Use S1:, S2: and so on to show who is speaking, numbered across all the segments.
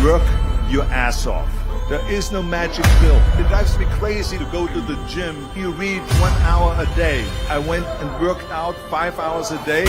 S1: Work your ass off. There is no magic pill. It drives me crazy to go to the gym. You read 1 hour a day. I went and worked out 5 hours a day,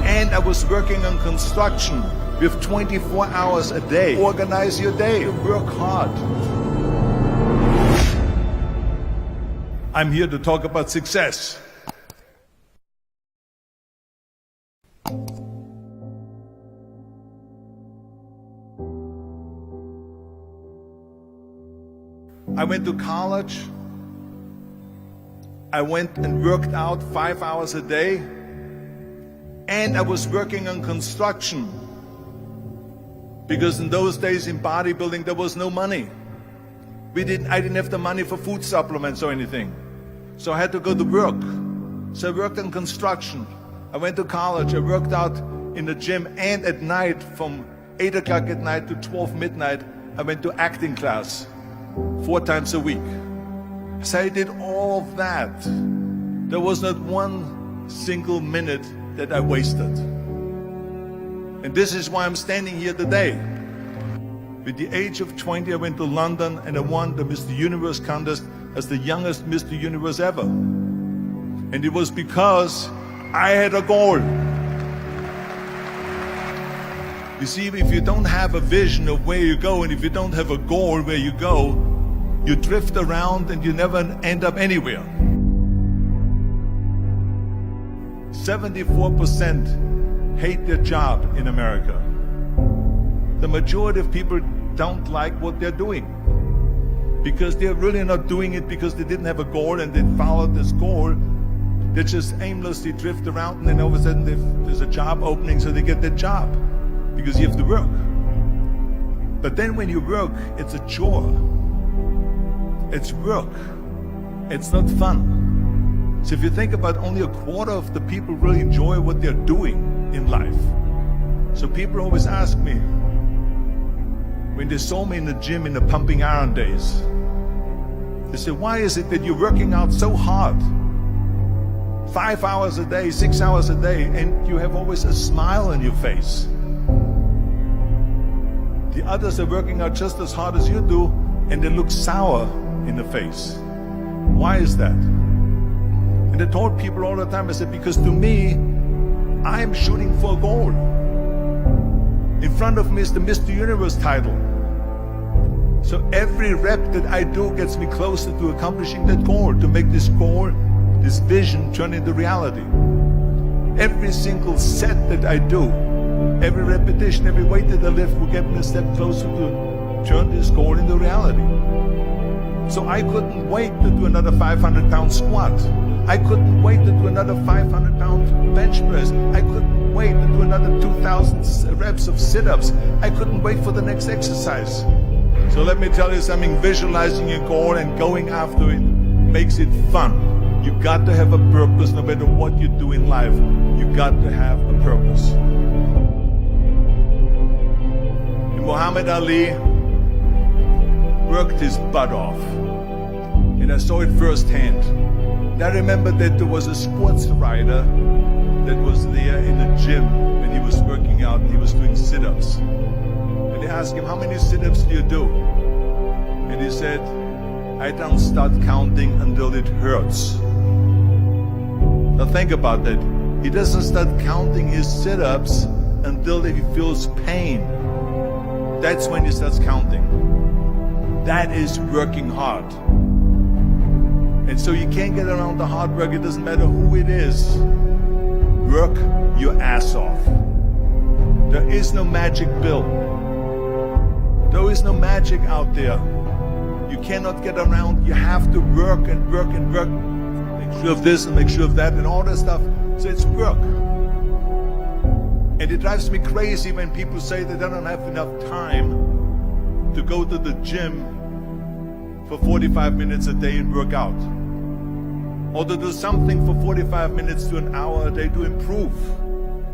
S1: and I was working on construction with 24 hours a day. Organize your day. Work hard. I'm here to talk about success. I went to college. I went and worked out 5 hours a day, and I was working on construction. Because in those days in bodybuilding there was no money. I didn't have the money for food supplements or anything. So I had to go to work. So I worked on construction. I went to college. I worked out in the gym, and at night from 8 o'clock at night to 12 midnight, I went to acting class 4 times a week. So I did all of that. There was not one single minute that I wasted. And this is why I'm standing here today. With the age of 20, I went to London and I won the Mr. Universe contest as the youngest Mr. Universe ever. And it was because I had a goal. You see, if you don't have a vision of where you go, and if you don't have a goal where you go, you drift around and you never end up anywhere. 74% hate their job in America. The majority of people don't like what they're doing because they're really not doing it because they didn't have a goal and they followed this goal. They just aimlessly drift around, and then all of a sudden there's a job opening, so they get that job because you have to work. But then when you work, it's a chore. It's work. It's not fun. So if you think about, only a quarter of the people really enjoy what they're doing in life. So people always ask me, when they saw me in the gym in the pumping iron days, they say, why is it that you're working out so hard? 5 hours a day, 6 hours a day, and you have always a smile on your face. The others are working out just as hard as you do, and they look sour in the face. Why is that? And I told people all the time, I said, because to me, I'm shooting for a goal. In front of me is the Mr. Universe title. So every rep that I do gets me closer to accomplishing that goal, to make this goal, this vision, turn into reality. Every single set that I do, every repetition, every weight that I lift will get me a step closer to turn this goal into reality. So I couldn't wait to do another 500-pound squat. I couldn't wait to do another 500-pound bench press. I couldn't wait to do another 2,000 reps of sit-ups. I couldn't wait for the next exercise. So let me tell you something, visualizing your goal and going after it makes it fun. You got to have a purpose no matter what you do in life. You got to have a purpose. And Muhammad Ali worked his butt off, and I saw it firsthand. And I remember that there was a sports writer that was there in the gym when he was working out and he was doing sit-ups. And they asked him, how many sit-ups do you do? And he said, I don't start counting until it hurts. Now think about that. He doesn't start counting his sit-ups until he feels pain. That's when he starts counting. That is working hard. And so you can't get around the hard work. It doesn't matter who it is. Work your ass off. There is no magic pill. There is no magic out there. You cannot get around. You have to work and work and work. Make sure of this and make sure of that and all that stuff. So it's work. And it drives me crazy when people say that they don't have enough time to go to the gym for 45 minutes a day and work out. Or to do something for 45 minutes to an hour a day to improve.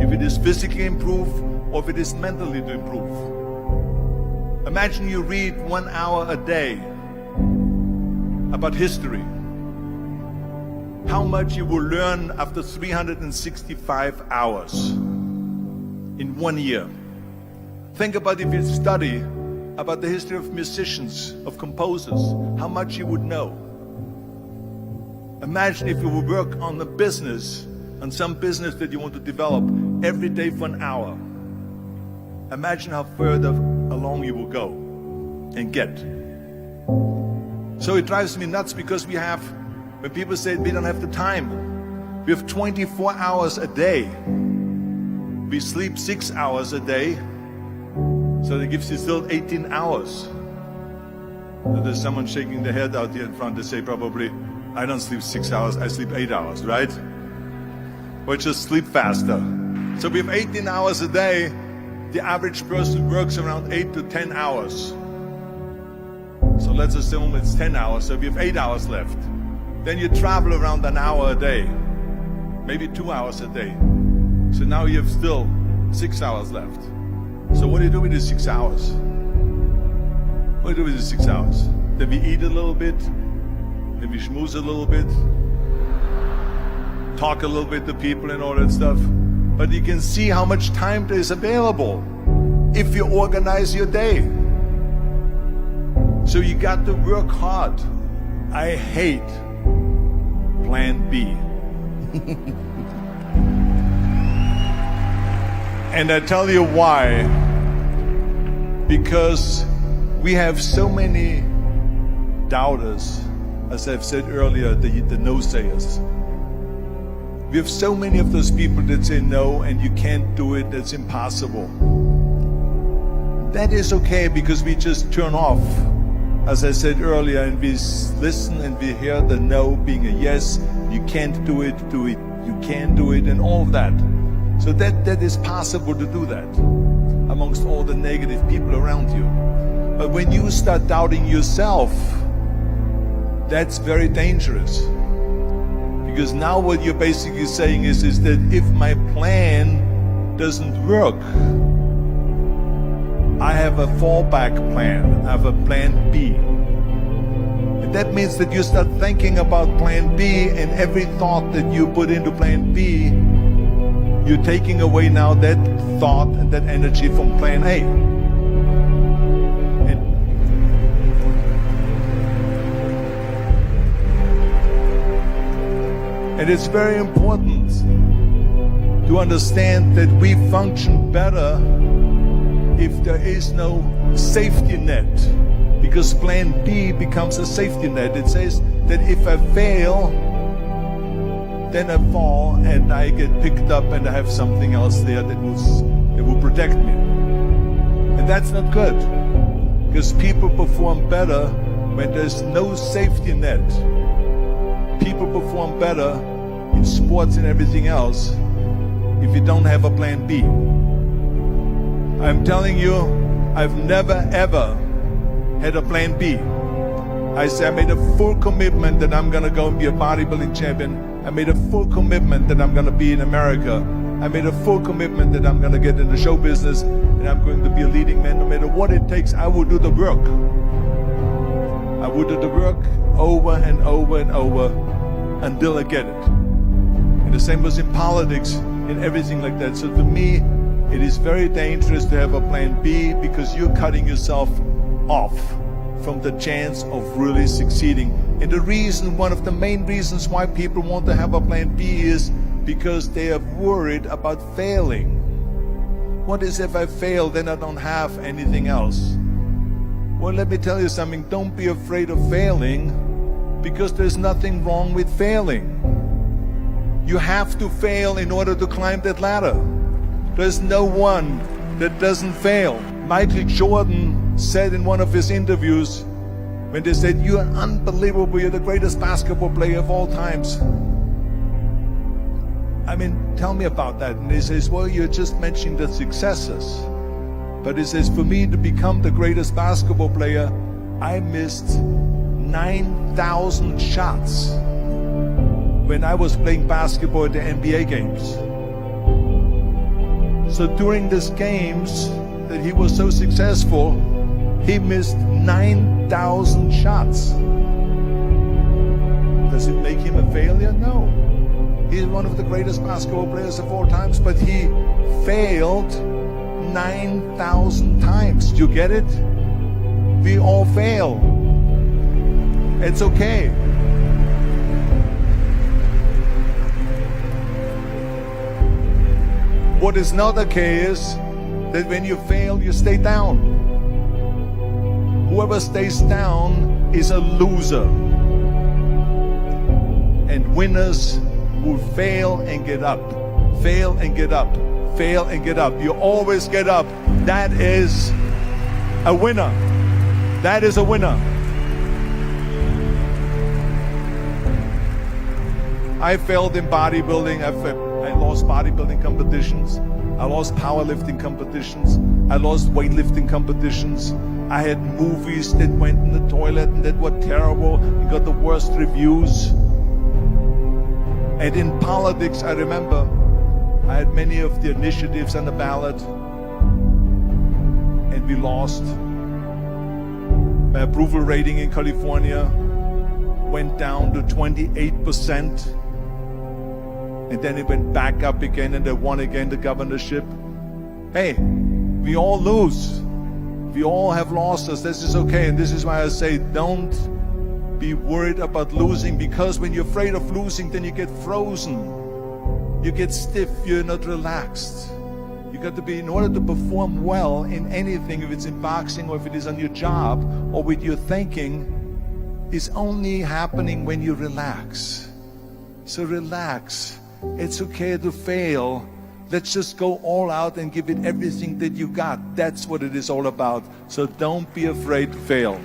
S1: If it is physically improve or if it is mentally to improve. Imagine you read 1 hour a day about history. How much you will learn after 365 hours in 1 year. Think about if you study about the history of musicians, of composers, how much you would know. Imagine if you would work on a business, on some business that you want to develop every day for an hour. Imagine how further along you will go and get. So it drives me nuts because when people say we don't have the time, we have 24 hours a day. We sleep 6 hours a day, so that gives you still 18 hours. And there's someone shaking their head out here in front to say probably, I don't sleep 6 hours, I sleep 8 hours, right? Or just sleep faster. So we have 18 hours a day. The average person works around 8 to 10 hours. So let's assume it's 10 hours, so we have 8 hours left. Then you travel around an hour a day, maybe 2 hours a day. So now you have still 6 hours left. So what do you do with the 6 hours? What do you do with the 6 hours? Then we eat a little bit, then we schmooze a little bit, talk a little bit to people and all that stuff. But you can see how much time there is available if you organize your day. So you got to work hard. I hate plan B. And I tell you why. Because we have so many doubters, as I've said earlier, the no-sayers. We have so many of those people that say no and you can't do it, that's impossible. That is okay because we just turn off, as I said earlier, and we listen and we hear the no being a yes. You can't do it, you can do it, and all of that. So that is possible to do that amongst all the negative people around you. But when you start doubting yourself, that's very dangerous. Because now what you're basically saying is that if my plan doesn't work, I have a fallback plan, I have a plan B. And that means that you start thinking about plan B, and every thought that you put into plan B, you're taking away now that thought and that energy from plan A. And it's very important to understand that we function better if there is no safety net, because plan B becomes a safety net. It says that if I fail, then I fall and I get picked up and I have something else there that will protect me. And that's not good, because people perform better when there's no safety net. People perform better in sports and everything else if you don't have a plan B. I'm telling you, I've never ever had a plan B. I made a full commitment that I'm gonna go and be a bodybuilding champion. I made a full commitment that I'm gonna be in America. I made a full commitment that I'm gonna get in the show business and I'm going to be a leading man. No matter what it takes, I will do the work. I will do the work over and over and over until I get it. And the same was in politics and everything like that. So to me, it is very dangerous to have a plan B, because you're cutting yourself off from the chance of really succeeding. And the reason, one of the main reasons why people want to have a plan B is because they are worried about failing. What is if I fail, then I don't have anything else? Well, let me tell you something. Don't be afraid of failing, because there's nothing wrong with failing. You have to fail in order to climb that ladder. There's no one that doesn't fail. Michael Jordan said in one of his interviews, when they said, "You're unbelievable, you're the greatest basketball player of all times." I mean, tell me about that. And he says, well, you're just mentioning the successes. But he says, for me to become the greatest basketball player, I missed 9,000 shots when I was playing basketball at the NBA games. So during these games that he was so successful, he missed 9,000 shots. Does it make him a failure? No. He's one of the greatest basketball players of all times, but he failed 9,000 times. Do you get it? We all fail. It's okay. What is not okay is that when you fail, you stay down. Whoever stays down is a loser. And winners will fail and get up. Fail and get up. Fail and get up. You always get up. That is a winner. That is a winner. I failed in bodybuilding. I lost bodybuilding competitions. I lost powerlifting competitions. I lost weightlifting competitions. I had movies that went in the toilet and that were terrible and got the worst reviews. And in politics, I remember I had many of the initiatives on the ballot, and we lost. My approval rating in California went down to 28%. And then it went back up again, and they won again the governorship. Hey, we all lose. We all have losses. This is okay. And this is why I say don't be worried about losing, because when you're afraid of losing, then you get frozen. You get stiff. You're not relaxed. You got to be, in order to perform well in anything, if it's in boxing or if it is on your job or with your thinking, is only happening when you relax. So relax. It's okay to fail. Let's just go all out and give it everything that you got. That's what it is all about. So don't be afraid to fail.